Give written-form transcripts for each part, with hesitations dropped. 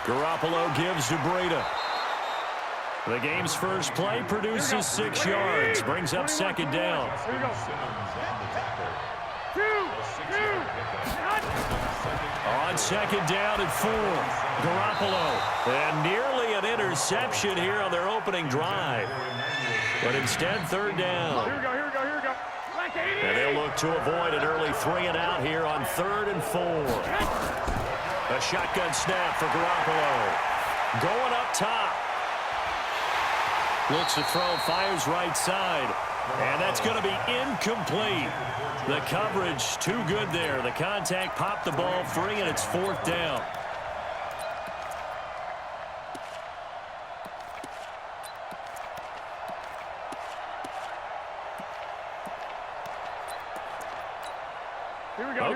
Garoppolo gives to Breda. The game's first play produces 6 yards, brings up second down. On second down and 4, Garoppolo. And nearly an interception here on their opening drive. But instead, third down. Here we go. And they'll look to avoid an early 3 and out here on 3rd and 4. A shotgun snap for Garoppolo. Going up top. Looks to throw, fires right side. And that's going to be incomplete. The coverage too good there. The contact popped the ball free, and it's 4th down.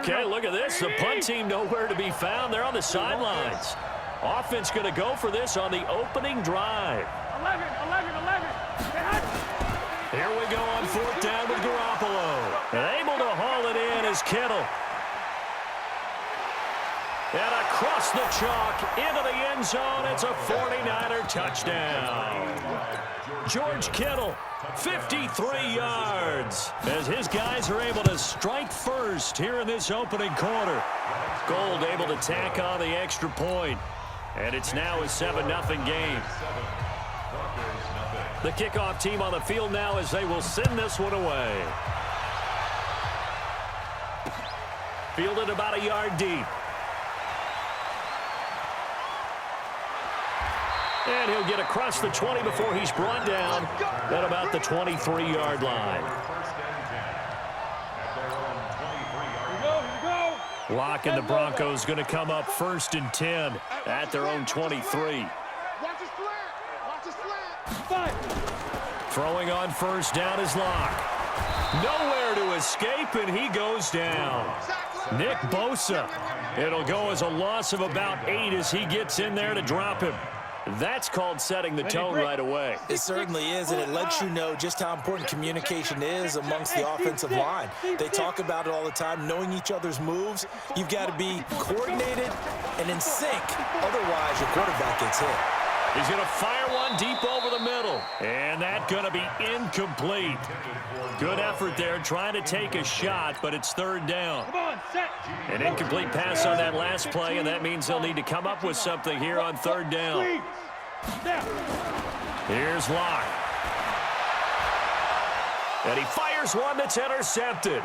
Okay, look at this. The punt team nowhere to be found. They're on the sidelines. Offense going to go for this on the opening drive. 11. Here we go on 4th down with Garoppolo. And able to haul it in is Kittle. And across the chalk into the end zone. It's a 49er touchdown. George Kittle, 53 yards, as his guys are able to strike first here in this opening quarter. Gold able to tack on the extra point. And it's now a 7-0 game. The kickoff team on the field now as they will send this one away. Fielded about a yard deep. And he'll get across the 20 before he's brought down at about the 23-yard line. Lock and the Broncos going to come up 1st and 10 at their own 23. Throwing on 1st down is Lock. Nowhere to escape, and he goes down. Nick Bosa. It'll go as a loss of about 8 as he gets in there to drop him. That's called setting the tone right away. It certainly is, and it lets you know just how important communication is amongst the offensive line. They talk about it all the time, knowing each other's moves. You've got to be coordinated and in sync. Otherwise, your quarterback gets hit. He's going to fire one deep over the middle. And that's going to be incomplete. Good effort there trying to take a shot, but it's 3rd down. An incomplete pass on that last play, and that means they'll need to come up with something here on 3rd down. Here's Locke. And he fires one that's intercepted.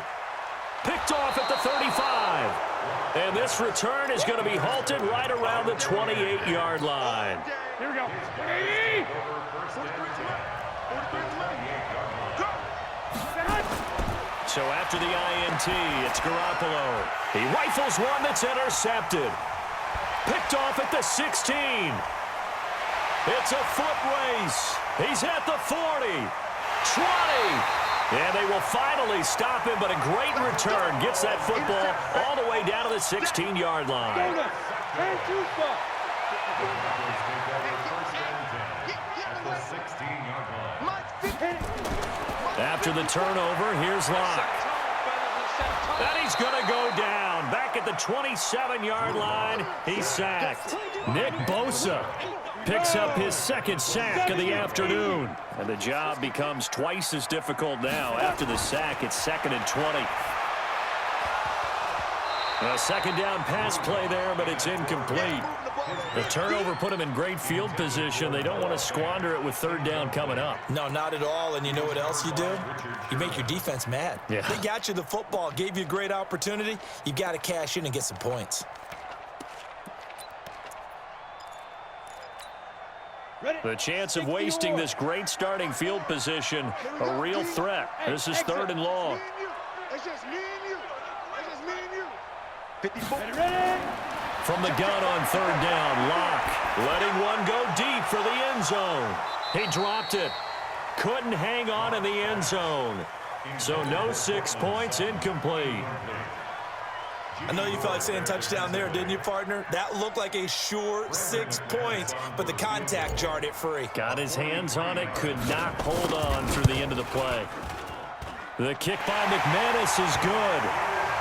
Picked off at the 35. And this return is going to be halted right around the 28-yard line. Here we go. So after the INT, it's Garoppolo. He rifles one that's intercepted. Picked off at the 16. It's a foot race. He's at the 40. 20. And they will finally stop him, but a great return. Gets that football all the way down to the 16-yard line. After the turnover, here's Locke. And he's going to go down. Back at the 27-yard line, he's sacked. Nick Bosa picks up his 2nd sack of the afternoon. And the job becomes twice as difficult now. After the sack, it's 2nd and 20. A 2nd down pass play there, but it's incomplete. The turnover put them in great field position. They don't want to squander it with 3rd down coming up. No, not at all. And you know what else you do? You make your defense mad. Yeah. They got you the football, gave you a great opportunity. You got to cash in and get some points. The chance of wasting this great starting field position, a real threat. This is 3rd and long. It's just me and you. It's just me and you. 54. From the gun on 3rd down, Locke letting one go deep for the end zone. He dropped it. Couldn't hang on in the end zone. So no 6 points, incomplete. I know you felt like saying touchdown there, didn't you, partner? That looked like a sure 6 points, but the contact jarred it free. Got his hands on it, could not hold on through the end of the play. The kick by McManus is good.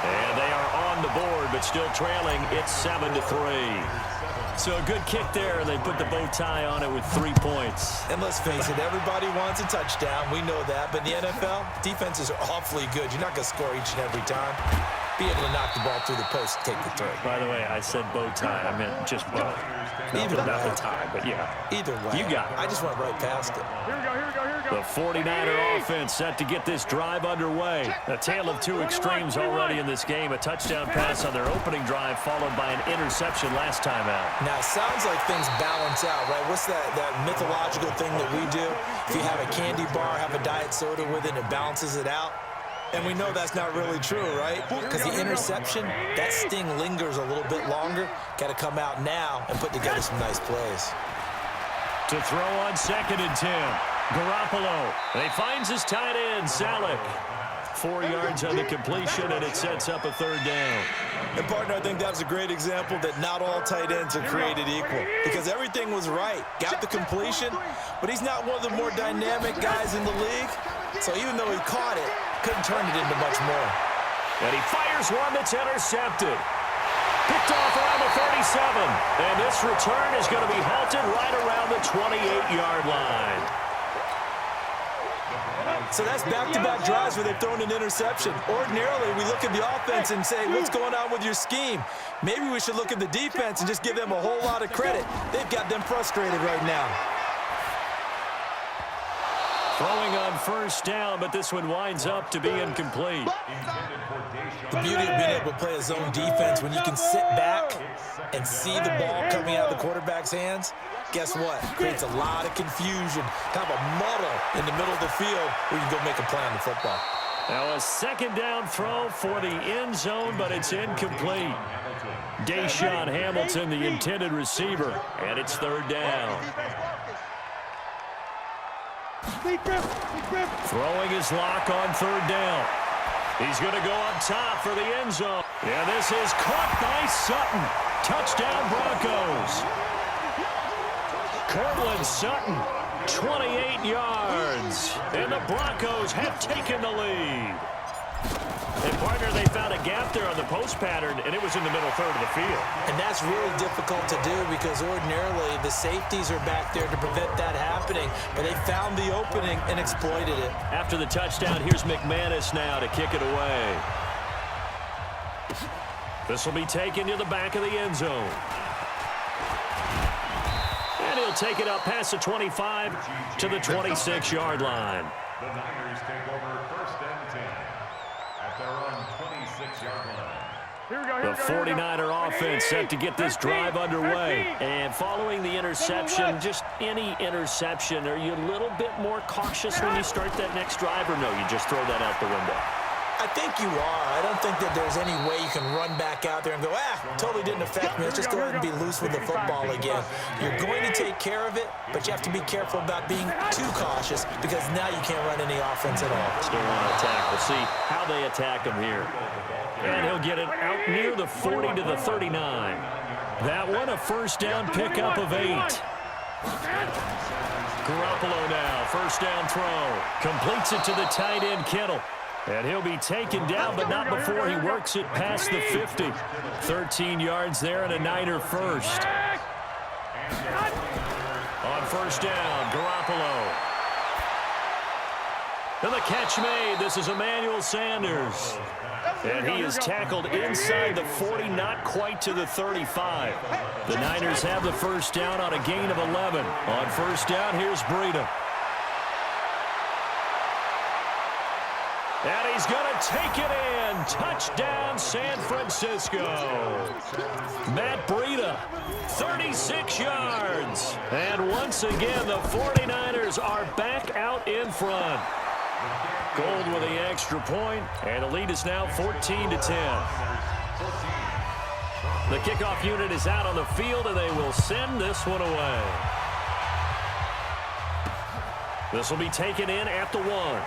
And they are on the board, but still trailing. It's 7-3. So a good kick there, and they put the bow tie on it with 3 points. And let's face it, everybody wants a touchdown. We know that. But in the NFL, defenses are awfully good. You're not going to score each and every time. Be able to knock the ball through the post and take the throw. By the way, I said bow tie. I meant just bow. Either way. Not the tie, but yeah. Either way. You got it. I just went right past it. Here we go, here we go, here we go. The 49er offense set to get this drive underway. A tale of two extremes already in this game. A touchdown pass on their opening drive, followed by an interception last time out. Now, it sounds like things balance out, right? What's that mythological thing that we do? If you have a candy bar, have a diet soda with it, it balances it out. And we know that's not really true, right? Because the interception, that sting lingers a little bit longer. Got to come out now and put together some nice plays. To throw on 2nd and 10. Garoppolo. And he finds his tight end, Salek. 4 yards on the completion, and it sets up a 3rd down. And, partner, I think that was a great example that not all tight ends are created equal. Because everything was right. Got the completion, but he's not one of the more dynamic guys in the league. So even though he caught it, couldn't turn it into much more. And he fires one that's intercepted. Picked off around the 37. And this return is going to be halted right around the 28-yard line. So that's back-to-back drives where they've thrown an interception. Ordinarily, we look at the offense and say, what's going on with your scheme? Maybe we should look at the defense and just give them a whole lot of credit. They've got them frustrated right now. Throwing on 1st down, but this one winds up to be incomplete. The beauty of being able to play a zone defense when you can sit back and see the ball coming out of the quarterback's hands, guess what? Creates a lot of confusion, kind of a muddle in the middle of the field where you can go make a play on the football. Now a 2nd down throw for the end zone, but it's incomplete. Deshaun Hamilton, the intended receiver, and it's 3rd down. Throwing his lock on 3rd down. He's going to go up top for the end zone. Yeah, this is caught by Sutton. Touchdown Broncos. Cortland Sutton, 28 yards. And the Broncos have taken the lead. And, partner, they found a gap there on the post pattern, and it was in the middle 3rd of the field. And that's really difficult to do because ordinarily the safeties are back there to prevent that happening. But they found the opening and exploited it. After the touchdown, here's McManus now to kick it away. This will be taken to the back of the end zone. And he'll take it up past the 25 to the 26-yard line. The Niners take over 1st and 10 at their own 26-yard line. The 49er offense set to get this drive underway. And following the interception, just any interception, are you a little bit more cautious when you start that next drive, or no, you just throw that out the window? I think you are. I don't think that there's any way you can run back out there and go, totally didn't affect me. Let's just go ahead and be loose with the football again. You're going to take care of it, but you have to be careful about being too cautious because now you can't run any offense at all. Still want to attack. We'll see how they attack him here. And he'll get it out near the 40 to the 39. That one a 1st down pickup of 8. Garoppolo now, 1st down throw. Completes it to the tight end, Kittle. And he'll be taken down, but not before he works it past the 50. 13 yards there and a Niner first. On 1st down, Garoppolo. And the catch made. This is Emmanuel Sanders. And he is tackled inside the 40, not quite to the 35. The Niners have the 1st down on a gain of 11. On 1st down, here's Breida. And he's going to take it in. Touchdown, San Francisco. Matt Breida, 36 yards. And once again, the 49ers are back out in front. Gold with the extra point, and the lead is now 14 to 10. The kickoff unit is out on the field, and they will send this one away. This will be taken in at the 1.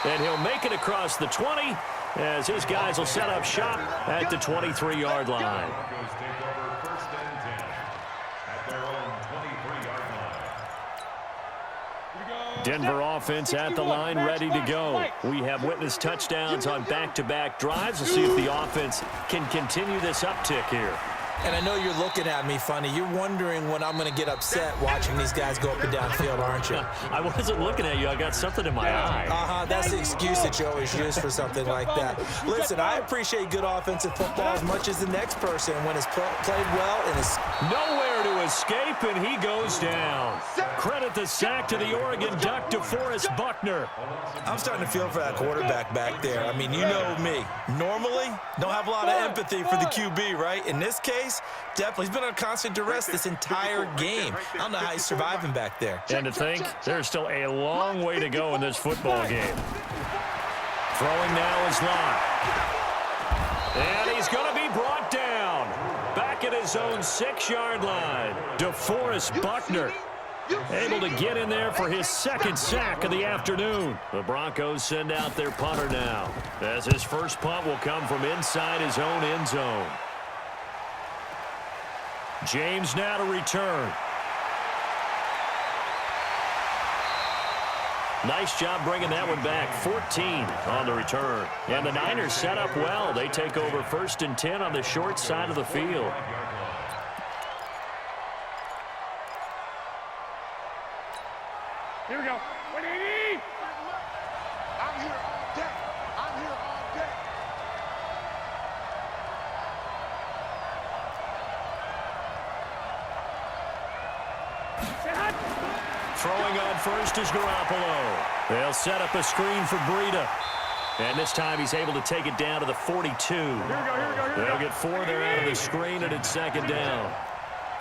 And he'll make it across the 20 as his guys will set up shop at the 23-yard line. Denver offense at the line, ready to go. We have witnessed touchdowns on back-to-back drives. We'll see if the offense can continue this uptick here. And I know you're looking at me funny. You're wondering when I'm going to get upset watching these guys go up and down the field, aren't you? I wasn't looking at you. I got something in my eye. That's the excuse that you always use for something like that. Listen, I appreciate good offensive football as much as the next person when it's played well and it's nowhere to escape, and he goes down. Credit the sack to the Oregon Duck, DeForest Buckner. I'm starting to feel for that quarterback back there. I mean, you know me. Normally, don't have a lot of empathy for the QB, right? In this case, definitely. He's been on constant duress this entire game. I don't know how he's surviving back there. And to think, there's still a long way to go in this football game. Throwing now is Locke. And he's going to be brought down. Back at his own 6-yard line. DeForest Buckner able to get in there for his second sack of the afternoon. The Broncos send out their punter now, as his first punt will come from inside his own end zone. James now to return. Nice job bringing that one back. 14 on the return. And the Niners set up well. They take over 1st and 10 on the short side of the field. Here we go. 180. I'm here all day. I'm here all day. Throwing on first is Garoppolo. They'll set up a screen for Breida. And this time he's able to take it down to the 42. They'll get 4 there out of the screen, and it's second down.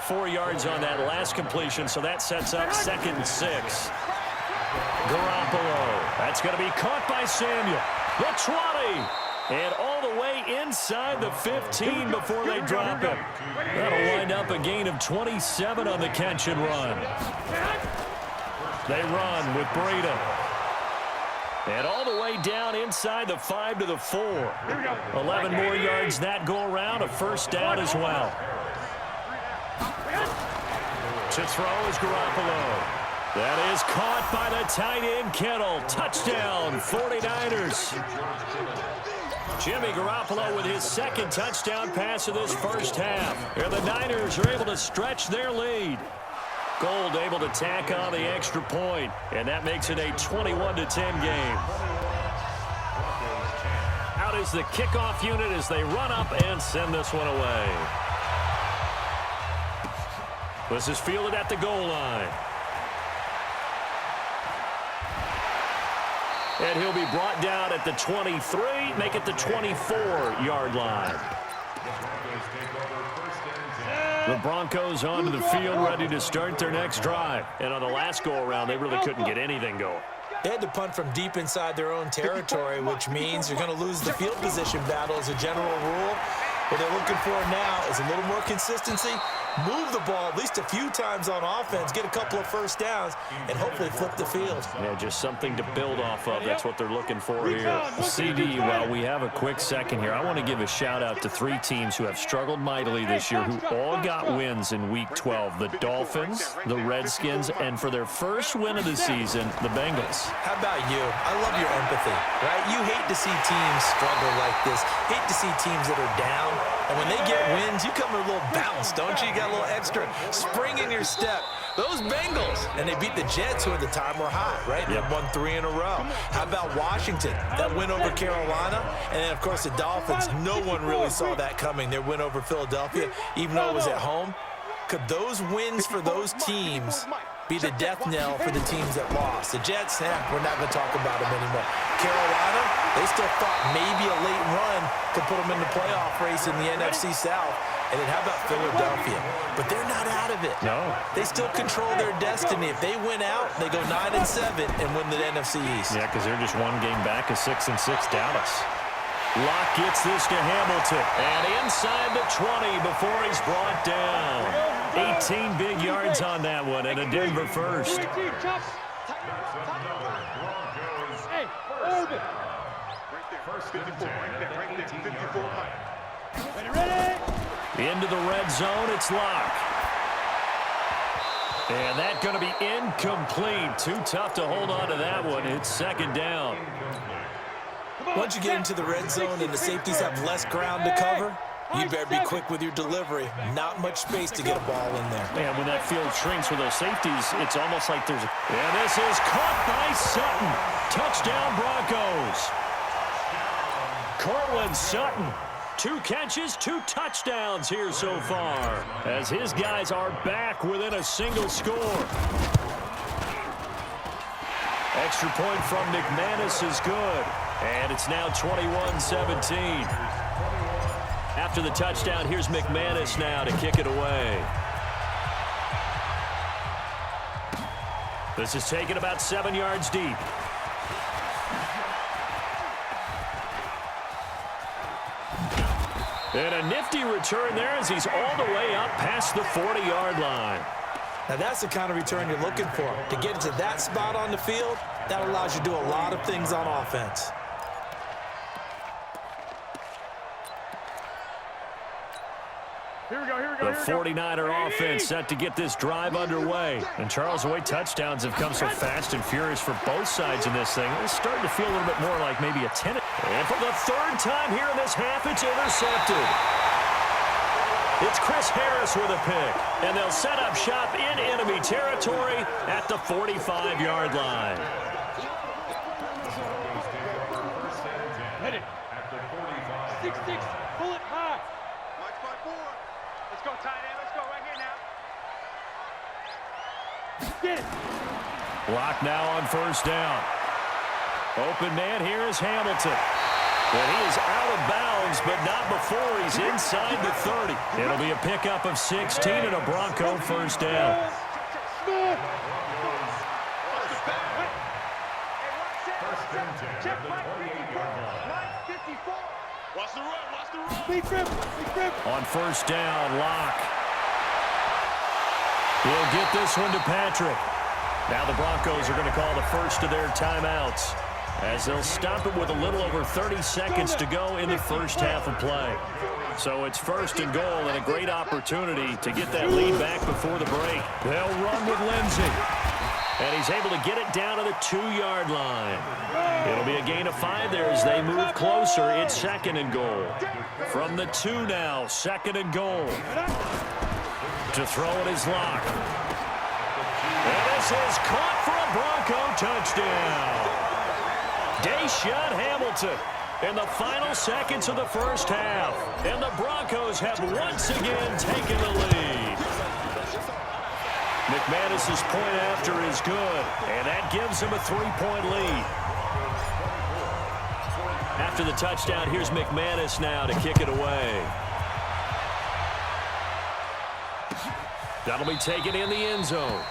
4 yards on that last completion, so that sets up 2nd and 6. Garoppolo. That's going to be caught by Samuel. The 20. And all the way inside the 15 before they drop him. That'll wind up a gain of 27 on the catch and run. They run with Breida. And all the way down inside the 5 to the 4. 11 more yards that go around, a first down as well. To throw is Garoppolo. That is caught by the tight end, Kittle. Touchdown, 49ers. Jimmy Garoppolo with his second touchdown pass of this first half. And the Niners are able to stretch their lead. Gold able to tack on the extra point, and that makes it a 21-10 game. Out is the kickoff unit as they run up and send this one away. This is fielded at the goal line. And he'll be brought down at the 23, make it the 24-yard line. The Broncos onto the field, ready to start their next drive. And on the last go-around, they really couldn't get anything going. They had to punt from deep inside their own territory, which means you're going to lose the field position battle as a general rule. What they're looking for now is a little more consistency, move the ball at least a few times on offense, get a couple of first downs, and hopefully flip the field. Yeah, just something to build off of. That's what they're looking for here. CD, while we have a quick second here, I want to give a shout-out to 3 teams who have struggled mightily this year, who all got wins in Week 12. The Dolphins, the Redskins, and for their first win of the season, the Bengals. How about you? I love your empathy, right? You hate to see teams struggle like this, hate to see teams that are down. And when they get wins, you come with a little bounce, don't you? You got a little extra spring in your step. Those Bengals, and they beat the Jets, who at the time were hot, right? They won 3 in a row. How about Washington? That win over Carolina. And then, of course, the Dolphins. No one really saw that coming. Their win over Philadelphia, even though it was at home. Could those wins for those teams be the death knell for the teams that lost? The Jets, we're not going to talk about them anymore. Carolina, they still thought maybe a late run could put them in the playoff race in the NFC South. And then how about Philadelphia? But they're not out of it. No. They still control their destiny. If they win out, they go 9-7 and win the NFC East. Yeah, because they're just one game back of 6-6 Dallas. Locke gets this to Hamilton. And inside the 20 before he's brought down. 18 big yards on that one, and a Denver first. Into the red zone, it's Locke. And that's going to be incomplete. Too tough to hold on to that one. It's second down. Once you get into the red zone and the safeties have less ground to cover, you better be quick with your delivery. Not much space to get a ball in there. Man, when that field shrinks with those safeties, it's almost like there's... And this is caught by Sutton. Touchdown, Broncos. Cortland Sutton. 2 catches, 2 touchdowns here so far, as his guys are back within a single score. Extra point from McManus is good, and it's now 21-17. After the touchdown, here's McManus now to kick it away. This is taken about 7 yards deep. And a nifty return there as he's all the way up past the 40-yard line. Now that's the kind of return you're looking for. To get into that spot on the field, that allows you to do a lot of things on offense. Here we go, here we go, The 49er offense set to get this drive underway. And Charles, the way touchdowns have come so fast and furious for both sides in this thing, it's starting to feel a little bit more like maybe a 10. And for the 3rd time here in this half, it's intercepted. It's Chris Harris with a pick. And they'll set up shop in enemy territory at the 45-yard line. Hit it. 6-6, pull it high. Watch my board. Let's go, tight end. Let's go right here now. Get it. Block now on 1st down. Open man here is Hamilton. And he is out of bounds, but not before he's inside the 30. It'll be a pickup of 16 and a Bronco 1st down. Watch the run, watch the run. Big grip. On 1st down, Locke. He'll get this one to Patrick. Now the Broncos are going to call the first of their timeouts, as they'll stop it with a little over 30 seconds to go in the first half of play. So it's 1st and goal and a great opportunity to get that lead back before the break. They'll run with Lindsey. And he's able to get it down to the 2-yard line. It'll be a gain of 5 there as they move closer. It's 2nd and goal. From the 2 now, 2nd and goal. To throw it is Locke. And this is caught for a Bronco touchdown. Deshaun Hamilton in the final seconds of the first half. And the Broncos have once again taken the lead. McManus's point after is good, and that gives him a 3-point lead. After the touchdown, here's McManus now to kick it away. That'll be taken in the end zone.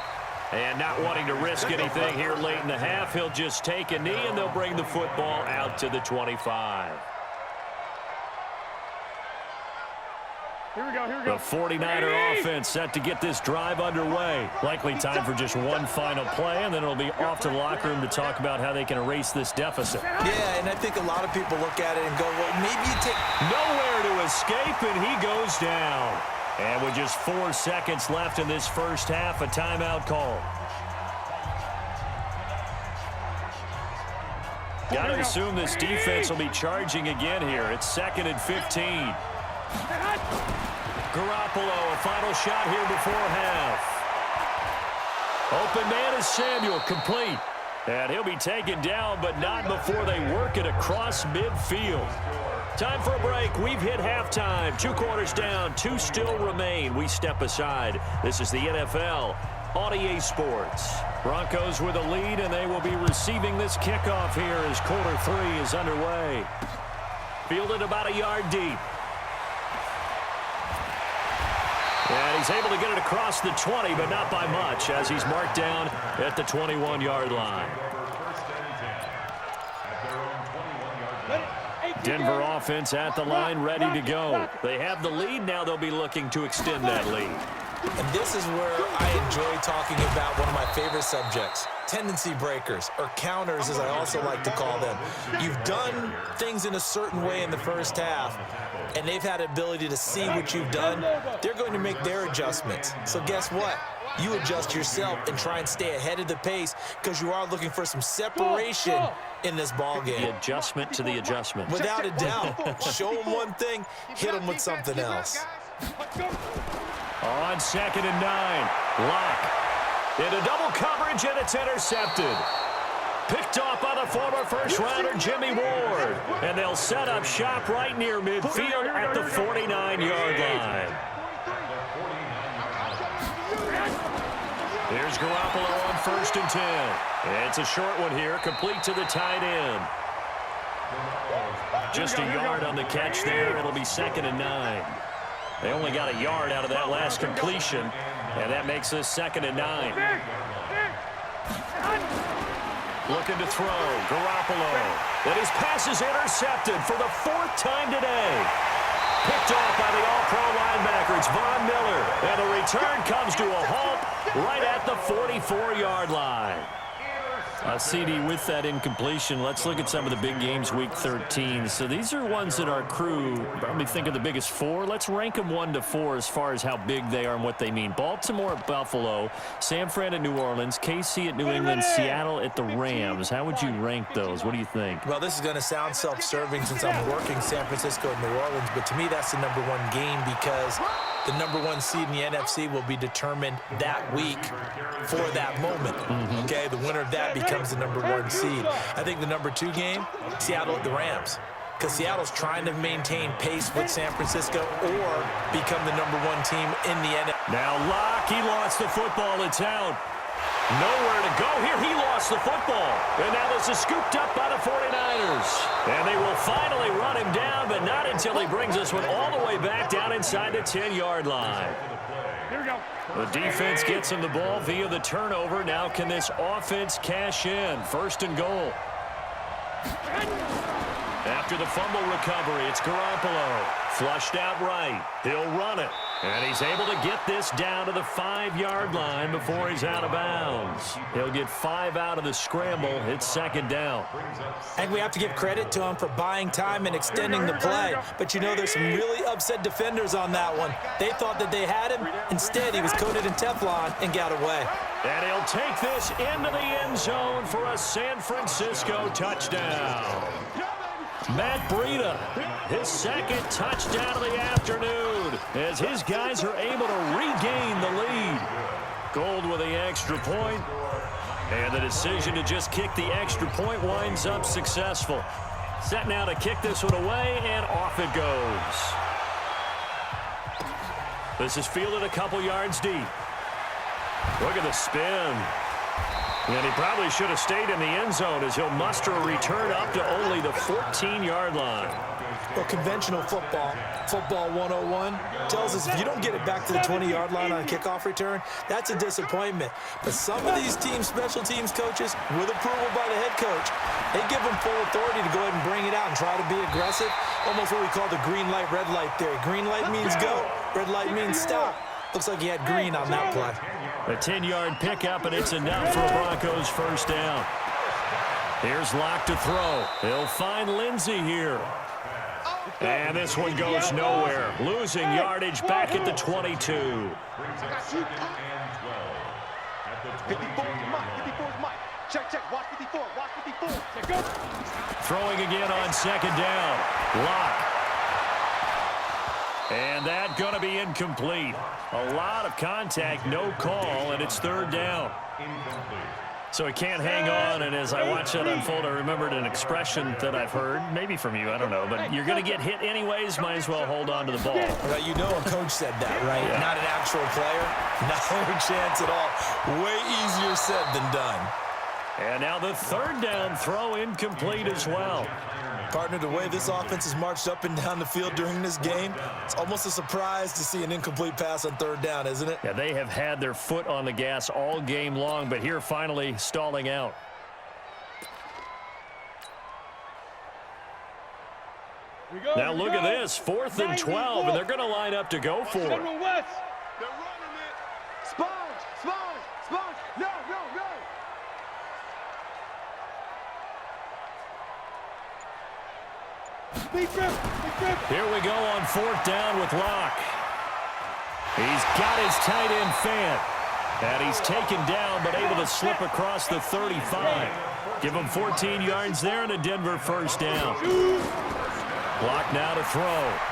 And not wanting to risk anything here late in the half, he'll just take a knee, and they'll bring the football out to the 25. Here we go, here we go. The 49er offense set to get this drive underway. Likely time for just one final play, and then it'll be off to the locker room to talk about how they can erase this deficit. Yeah, and I think a lot of people look at it and go, well, maybe you take... Nowhere to escape, and he goes down. And with just 4 seconds left in this first half, a timeout call. Got to assume this defense will be charging again here. It's 2nd and 15. Garoppolo, a final shot here before half. Open man is Samuel, complete. And he'll be taken down, but not before they work it across midfield. Time for a break. We've hit halftime. 2 quarters down, 2 still remain. We step aside. This is the NFL on EA Sports. Broncos with a lead, and they will be receiving this kickoff here as quarter 3 is underway. Fielded about a yard deep. And he's able to get it across the 20, but not by much, as he's marked down at the 21-yard line. Denver offense at the line, ready to go. They have the lead. Now they'll be looking to extend that lead. And this is where I enjoy talking about one of my favorite subjects, tendency breakers, or counters as I also like to call them. You've done things in a certain way in the first half, and they've had the ability to see what you've done. They're going to make their adjustments. So guess what? You adjust yourself and try and stay ahead of the pace because you are looking for some separation in this ball game. The adjustment to the adjustment. Without a doubt. Show them one thing, hit them with something else. On 2nd and 9, Locke into double coverage, and it's intercepted. Picked off by the former first-rounder Jimmy Ward. And they'll set up shop right near midfield at the 49-yard line. Here's Garoppolo on 1st and 10. It's a short one here, complete to the tight end. Just a yard on the catch there. It'll be 2nd and 9. They only got a yard out of that last completion, and that makes this 2nd and 9. Looking to throw, Garoppolo. And his pass is intercepted for the 4th time today. Picked off by the all-pro linebacker. It's Von Miller. And the return comes to a halt right at the 44-yard line. CD, with that incompletion, let's look at some of the big games week 13. So these are ones that our crew probably think of the biggest 4. Let's rank them 1 to 4 as far as how big they are and what they mean. Baltimore at Buffalo, San Fran at New Orleans, KC at New England, Seattle at the Rams. How would you rank those? What do you think? Well, this is going to sound self-serving since I'm working San Francisco and New Orleans, but to me that's the #1 game because the #1 seed in the NFC will be determined that week for that moment. Okay, the winner of that becomes the #1 seed. I think the #2 game, Seattle at the Rams, because Seattle's trying to maintain pace with San Francisco or become the #1 team in the NFL. Now Locke, he lost the football. It's out. Nowhere to go here. He lost the football. And now this is scooped up by the 49ers. And they will finally run him down, but not until he brings this one all the way back down inside the 10-yard line. Here we go. The defense gets him the ball via the turnover. Now can this offense cash in? 1st and goal. After the fumble recovery, it's Garoppolo. Flushed out right. He'll run it. And he's able to get this down to the 5-yard line before he's out of bounds. He'll get 5 out of the scramble. It's 2nd down. I think we have to give credit to him for buying time and extending the play. But you know, there's some really upset defenders on that one. They thought that they had him. Instead, he was coated in Teflon and got away. And he'll take this into the end zone for a San Francisco touchdown. Matt Breida, his 2nd touchdown of the afternoon, as his guys are able to regain the lead. Gold with the extra point, and the decision to just kick the extra point winds up successful. Set now to kick this one away, and off it goes. This is fielded a couple yards deep. Look at the spin. And he probably should have stayed in the end zone as he'll muster a return up to only the 14-yard line. Well, conventional football 101, tells us if you don't get it back to the 20-yard line on a kickoff return, that's a disappointment. But some of these special teams coaches, with approval by the head coach, they give them full authority to go ahead and bring it out and try to be aggressive. Almost what we call the green light, red light theory. Green light means go, red light means stop. Looks like he had green on that play. A 10-yard pickup, and it's enough for Broncos 1st down. Here's Locke to throw. He'll find Lindsey here. And this one goes nowhere. Losing yardage back at the 22. 54's Mike. Check. Watch 54. Watch 54. Check, go. Throwing again on 2nd down. Locke. And that going to be incomplete. A lot of contact, no call, and it's 3rd down. So he can't hang on, and as I watch that unfold, I remembered an expression that I've heard, maybe from you, I don't know, but you're going to get hit anyways, might as well hold on to the ball. Well, you know a coach said that, right? Yeah. Not an actual player. No chance at all. Way easier said than done. And now the 3rd down throw incomplete as well. Partner, the way this offense has marched up and down the field during this game, it's almost a surprise to see an incomplete pass on 3rd down, isn't it? Yeah, they have had their foot on the gas all game long, but here finally stalling out. Now look at this, 4th and 12, and they're going to line up to go for it. They're running it. Here we go on 4th down with Locke. He's got his tight end Fant. And he's taken down, but able to slip across the 35. Give him 14 yards there and a Denver first down. Locke now to throw.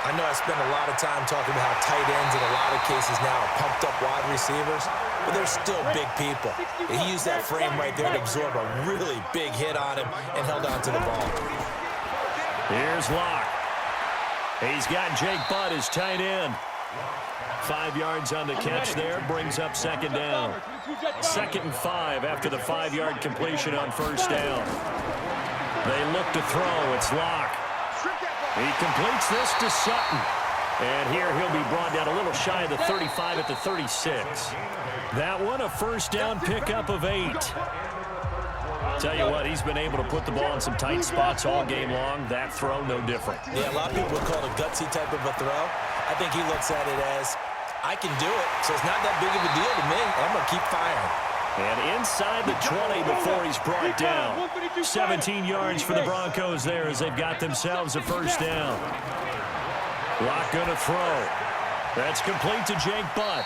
I know I spend a lot of time talking about how tight ends in a lot of cases now are pumped up wide receivers, but they're still big people. He used that frame right there to absorb a really big hit on him and held on to the ball. Here's Locke. He's got Jake Butt, his tight end. 5 yards on the catch there, brings up 2nd down. 2nd and 5 after the 5-yard completion on 1st down. They look to throw. It's Locke. He completes this to Sutton. And here he'll be brought down a little shy of the 35 at the 36. That one a 1st down pickup of 8. Tell you what, he's been able to put the ball in some tight spots all game long. That throw, no different. Yeah, a lot of people would call it a gutsy type of a throw. I think he looks at it as, I can do it, so it's not that big of a deal to me. I'm going to keep firing. And inside the 20 before he's brought down. 17 yards for the Broncos there as they've got themselves a 1st down. Locke going to throw. That's complete to Jake Butt.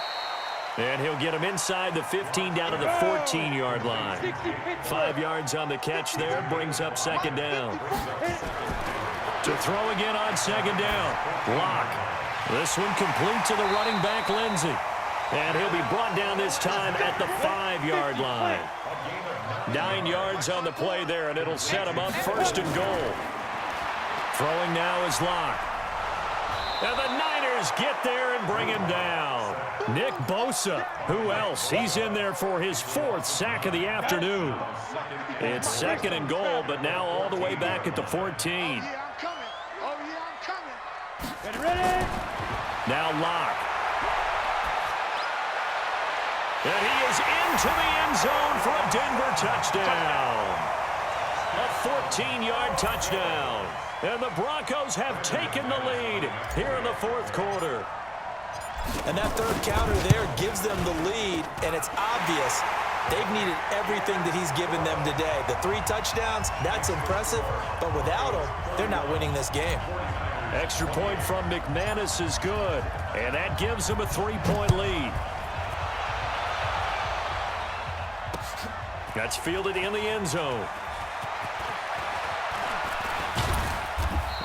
And he'll get him inside the 15 down to the 14-yard line. 5 yards on the catch there, brings up 2nd down. To throw again on 2nd down. Locke. This one complete to the running back, Lindsey. And he'll be brought down this time at the 5-yard line. 9 yards on the play there, and it'll set him up 1st and goal. Throwing now is Locke. And the Niners get there and bring him down. Nick Bosa, who else? He's in there for his 4th sack of the afternoon. It's 2nd and goal, but now all the way back at the 14. Now Locke. And he is into the end zone for a Denver touchdown. A 14-yard touchdown. And the Broncos have taken the lead here in the 4th quarter. And that 3rd counter there gives them the lead, and it's obvious they've needed everything that he's given them today. The 3 touchdowns, that's impressive, but without him, they're not winning this game. Extra point from McManus is good, and that gives him a 3-point lead. That's fielded in the end zone.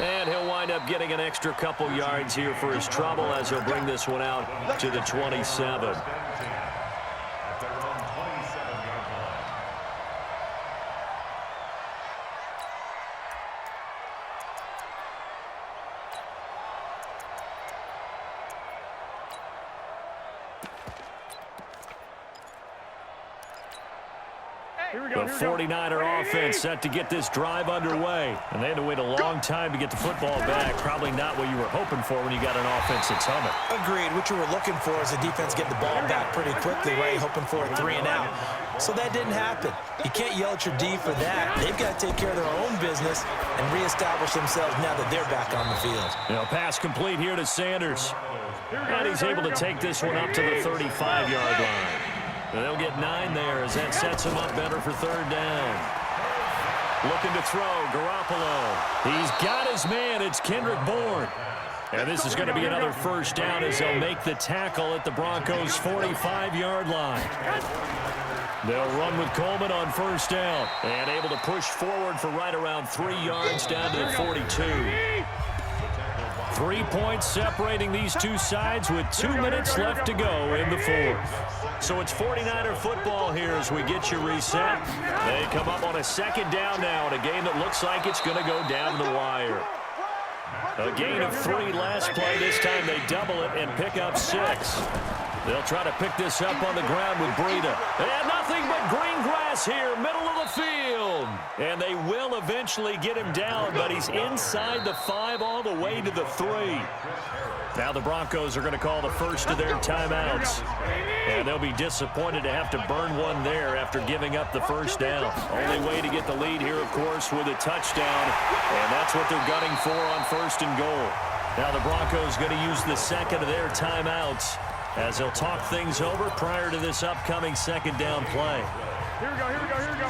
And he'll wind up getting an extra couple yards here for his trouble as he'll bring this one out to the 27. The 49er offense set to get this drive underway. And they had to wait a long time to get the football back. Probably not what you were hoping for when you got an offense that's humming. Agreed. What you were looking for is the defense get the ball back pretty quickly, right? Hoping for a 3 and out. So that didn't happen. You can't yell at your D for that. They've got to take care of their own business and reestablish themselves now that they're back on the field. Pass complete here to Sanders. And he's able to take this one up to the 35-yard line. They'll get 9 there as that sets him up better for 3rd down. Looking to throw, Garoppolo. He's got his man. It's Kendrick Bourne. And this is going to be another 1st down as they'll make the tackle at the Broncos' 45-yard line. They'll run with Coleman on 1st down. And able to push forward for right around 3 yards down to the 42. 3 points separating these two sides with 2 minutes left to go in the 4th. So it's 49er football here as we get you reset. They come up on a 2nd down now in a game that looks like it's going to go down the wire. A gain of 3 last play. This time they double it and pick up 6. They'll try to pick this up on the ground with Breida. And nothing but green grass here, middle of the field. And they will eventually get him down, but he's inside the 5 all the way to the 3. Now the Broncos are going to call the first of their timeouts. And they'll be disappointed to have to burn one there after giving up the 1st down. Only way to get the lead here, of course, with a touchdown. And that's what they're gunning for on 1st and goal. Now the Broncos going to use the 2nd of their timeouts as they'll talk things over prior to this upcoming 2nd down play. Here we go, here we go, here we go.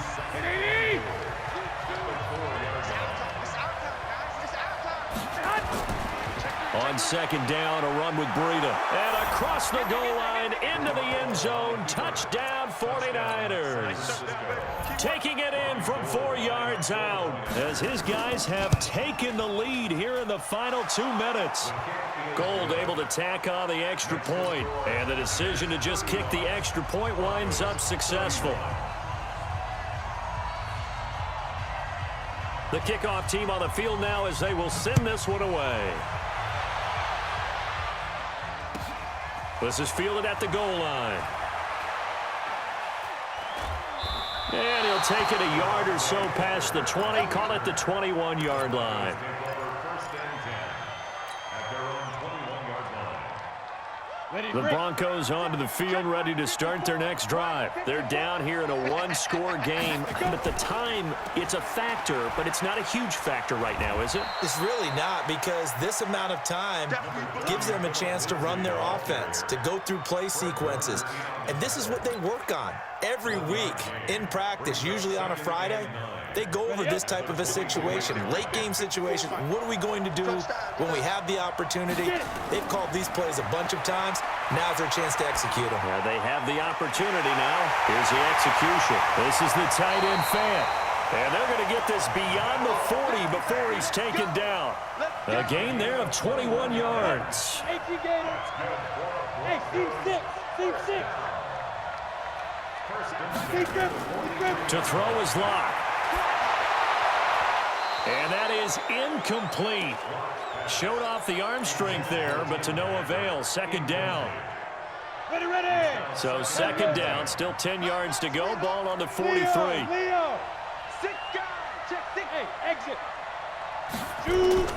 On second down, a run with Breida. And across the goal line, into the end zone. Touchdown, 49ers. Taking it in from 4 yards out as his guys have taken the lead here in the final 2 minutes. Gold able to tack on the extra point, and the decision to just kick the extra point winds up successful. The kickoff team on the field now as they will send this one away. This is fielded at the goal line. And he'll take it a yard or so past the 20, call it the 21-yard line. The Broncos onto the field, ready to start their next drive. They're down here in a 1-score game. But the time, it's a factor, but it's not a huge factor right now, is it? It's really not, because this amount of time gives them a chance to run their offense, to go through play sequences. And this is what they work on every week in practice, usually on a Friday. They go over this type of a situation, late game situation. What are we going to do when we have the opportunity? They've called these plays a bunch of times. Now's their chance to execute them. Yeah, they have the opportunity now. Here's the execution. This is the tight end fan. And they're going to get this beyond the 40 before he's taken down. A gain there of 21 yards. Hey, Steve 6. Steve 6. To throw is Locke. And that is incomplete. Showed off the arm strength there, but to no avail. Second down. Ready. So second down, still 10 yards to go. Ball on the 43. Leo. 6 guys. Check 6. Hey, exit. Shoot.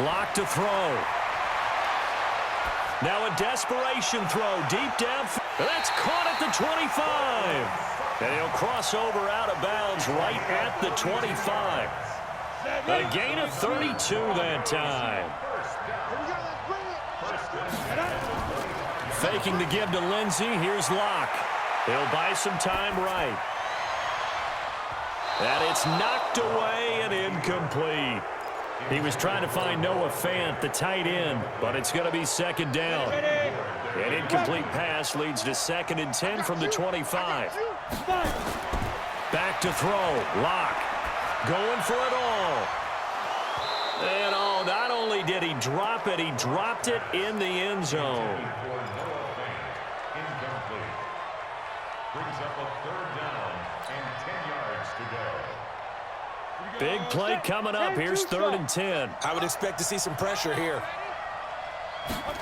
Locke to throw. Now a desperation throw deep down. That's caught at the 25. And he'll cross over out of bounds right at the 25. A gain of 32 that time. Faking the give to Lindsey. Here's Locke. He'll buy some time right. And it's knocked away and incomplete. He was trying to find Noah Fant, the tight end, but it's going to be second down. An incomplete pass leads to 2nd and 10 from the 25. Back to throw. Locke going for it all. And oh, not only did he drop it, he dropped it in the end zone. Brings up a 3rd down and 10 yards to go. Big play coming up. Here's 3rd and 10. I would expect to see some pressure here.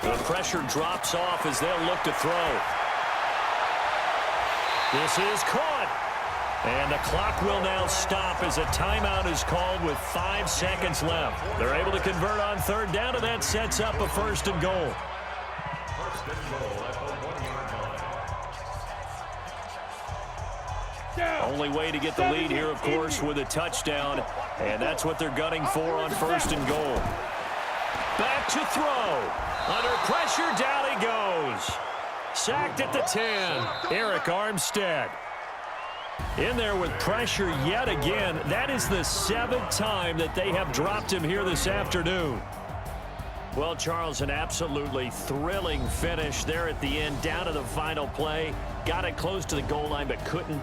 The pressure drops off as they'll look to throw. This is caught. And the clock will now stop as a timeout is called with 5 seconds left. They're able to convert on 3rd down, and that sets up a 1st and goal. 1st and goal at the 1-yard line. Only way to get the lead here, of course, with a touchdown. And that's what they're gunning for on 1st and goal. Back to throw. Under pressure, down he goes. Sacked at the 10. Eric Armstead. In there with pressure yet again. That is the 7th time that they have dropped him here this afternoon. Well, Charles, an absolutely thrilling finish there at the end, down to the final play. Got it close to the goal line, but couldn't